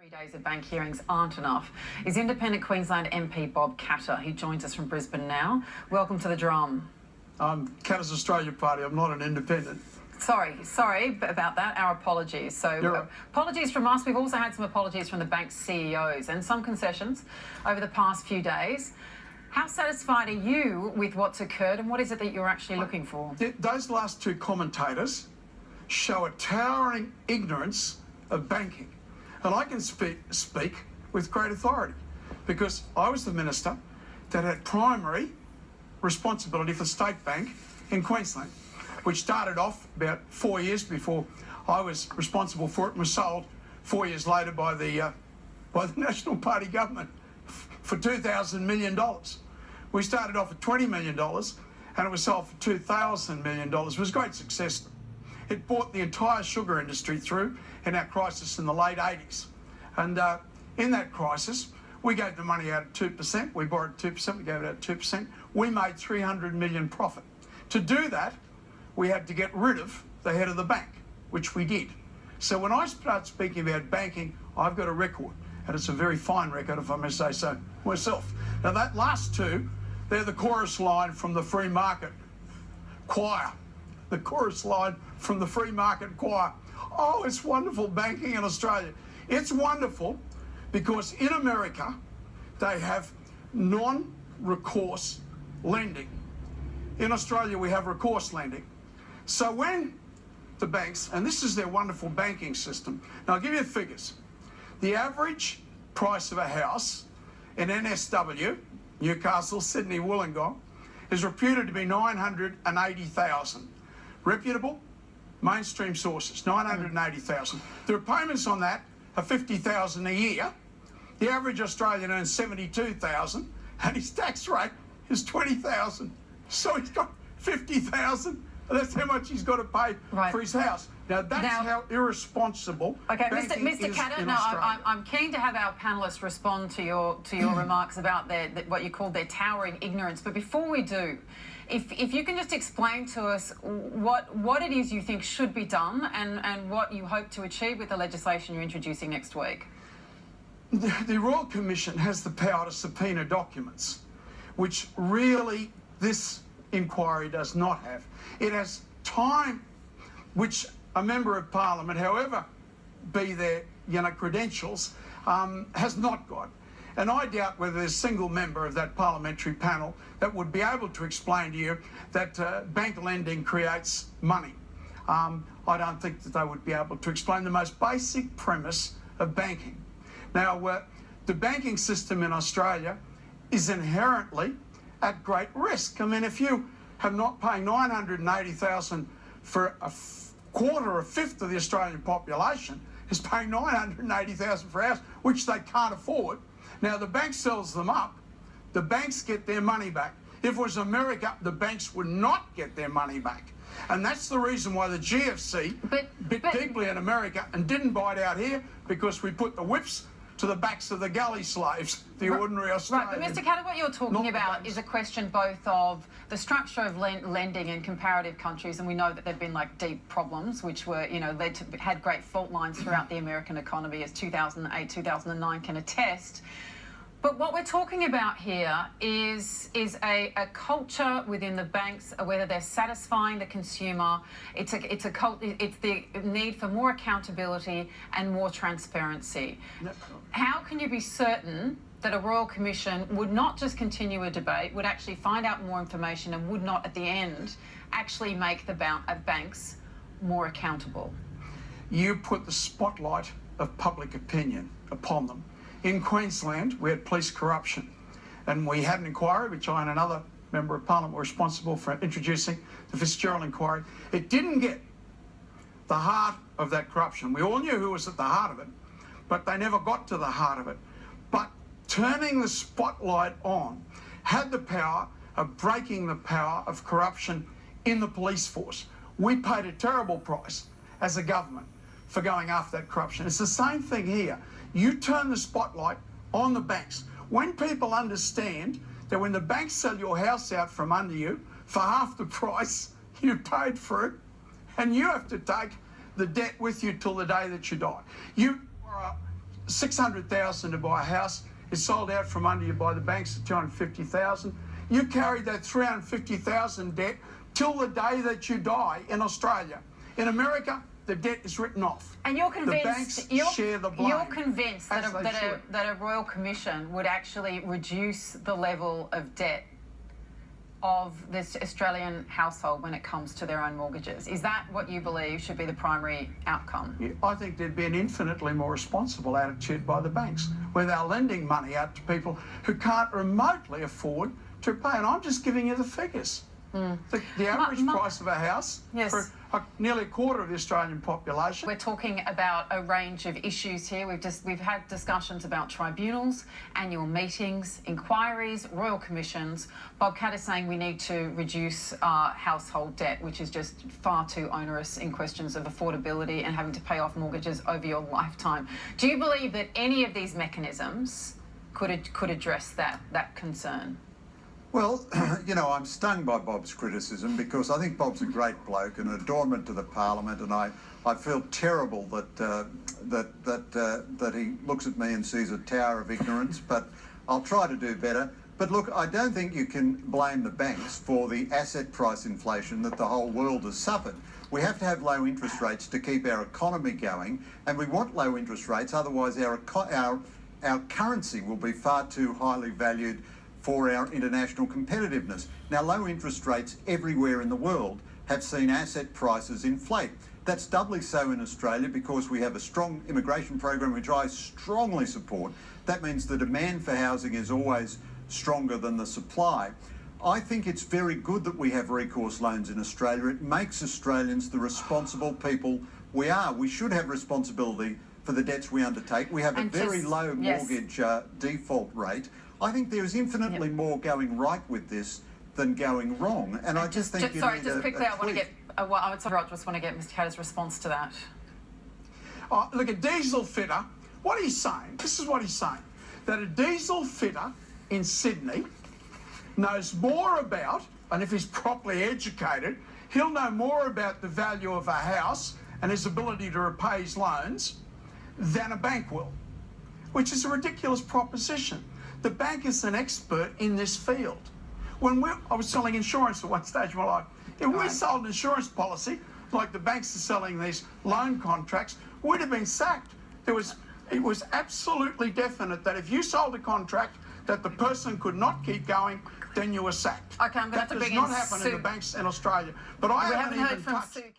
3 days of bank hearings aren't enough is Independent Queensland MP Bob Katter. He joins us from Brisbane now. Welcome to the Drum. I'm Katter's Australia Party. I'm not an independent. Sorry about that. Our apologies. So apologies from us. We've also had some apologies from the bank's CEOs and some concessions over the past few days. How satisfied are you with what's occurred, and what is it that you're actually looking for? Those last two commentators show a towering ignorance of banking. And I can speak with great authority because I was the minister that had primary responsibility for State Bank in Queensland, which started off about 4 years before I was responsible for it and was sold 4 years later by the National Party government for $2,000 million. We started off at $20 million and it was sold for $2,000 million. It was a great success. It brought the entire sugar industry through in our crisis in the late 80s. And in that crisis, we gave the money out at 2%. We borrowed 2%, we gave it out at 2%. We made $300 million profit. To do that, we had to get rid of the head of the bank, which we did. So when I start speaking about banking, I've got a record, and it's a very fine record, if I may say so myself. Now, that last two, they're the chorus line from the free market choir. The chorus line from the free market choir. Oh, it's wonderful banking in Australia. It's wonderful because in America, they have non-recourse lending. In Australia, we have recourse lending. So when the banks, and this is their wonderful banking system. Now, I'll give you figures. The average price of a house in NSW, Newcastle, Sydney, Wollongong, is reputed to be $980,000. Reputable, mainstream sources, $980,000. The repayments on that are $50,000 a year. The average Australian earns $72,000, and his tax rate is $20,000. So he's got $50,000. That's how much he's got to pay for his house. Now, that's how irresponsible banking Mr. is Katter, in Australia. I'm keen to have our panellists respond to your remarks about what you call their towering ignorance. But before we do, if you can just explain to us what it is you think should be done and what you hope to achieve with the legislation you're introducing next week. The Royal Commission has the power to subpoena documents, which really this inquiry does not have. It has time, which a member of Parliament, however be their credentials, has not got. And I doubt whether there's a single member of that parliamentary panel that would be able to explain to you that bank lending creates money. I don't think that they would be able to explain the most basic premise of banking. Now, the banking system in Australia is inherently at great risk. I mean, if you have not paying $980,000 for a fifth of the Australian population is paying $980,000 for a house, which they can't afford. Now, the bank sells them up, the banks get their money back. If it was America, the banks would not get their money back. And that's the reason why the GFC bit deeply in America and didn't bite out here, because we put the whips to the backs of the galley slaves, the ordinary Australian. Right, but Mr. Katter, what you're talking about is a question both of the structure of lending in comparative countries, and we know that there have been deep problems which were, had great fault lines throughout the American economy, as 2008, 2009 can attest. But what we're talking about here is a culture within the banks, whether they're satisfying the consumer. It's the need for more accountability and more transparency. How can you be certain that a Royal Commission would not just continue a debate, would actually find out more information, and would not, at the end, actually make the banks more accountable? You put the spotlight of public opinion upon them. In Queensland, we had police corruption, and we had an inquiry, which I and another member of Parliament were responsible for introducing, the Fitzgerald inquiry. It didn't get the heart of that corruption. We all knew who was at the heart of it, but they never got to the heart of it. But turning the spotlight on had the power of breaking the power of corruption in the police force. We paid a terrible price as a government for going after that corruption. It's the same thing here. You turn the spotlight on the banks. When people understand that when the banks sell your house out from under you for half the price you paid for it, and you have to take the debt with you till the day that you die. You are $600,000 to buy a house is sold out from under you by the banks at $250,000. You carry that $350,000 debt till the day that you die in Australia. In America, the debt is written off. And you're convinced, the banks share the blame. You're convinced that as they should. that a Royal Commission would actually reduce the level of debt of this Australian household when it comes to their own mortgages. Is that what you believe should be the primary outcome? Yeah, I think there'd be an infinitely more responsible attitude by the banks, where they're lending money out to people who can't remotely afford to pay. And I'm just giving you the figures. The average price of a house for nearly a quarter of the Australian population. We're talking about a range of issues here. We've had discussions about tribunals, annual meetings, inquiries, royal commissions. Bob Catt is saying we need to reduce household debt, which is just far too onerous in questions of affordability and having to pay off mortgages over your lifetime. Do you believe that any of these mechanisms could address that concern? Well, you know, I'm stung by Bob's criticism because I think Bob's a great bloke and an adornment to the Parliament, and I feel terrible that he looks at me and sees a tower of ignorance, but I'll try to do better. But look, I don't think you can blame the banks for the asset price inflation that the whole world has suffered. We have to have low interest rates to keep our economy going, and we want low interest rates, otherwise our currency will be far too highly valued for our international competitiveness. Now, low interest rates everywhere in the world have seen asset prices inflate. That's doubly so in Australia because we have a strong immigration program, which I strongly support. That means the demand for housing is always stronger than the supply. I think it's very good that we have recourse loans in Australia. It makes Australians the responsible people we are. We should have responsibility for the debts we undertake. We have a very low mortgage default rate. I think there is infinitely more going right with this than going wrong, and I just think sorry, just quickly, I want to get. I just want to get Mr. Catter's response to that. Look, a diesel fitter. What he's saying. This is what he's saying: that a diesel fitter in Sydney knows more about, and if he's properly educated, he'll know more about the value of a house and his ability to repay his loans than a bank will, which is a ridiculous proposition. The bank is an expert in this field. I was selling insurance at one stage of my life. If we sold an insurance policy like the banks are selling these loan contracts, we'd have been sacked. It was absolutely definite that if you sold a contract that the person could not keep going, then you were sacked. Okay, I'm going to have to bring in That does not happen in the banks in Australia. But I haven't even touched.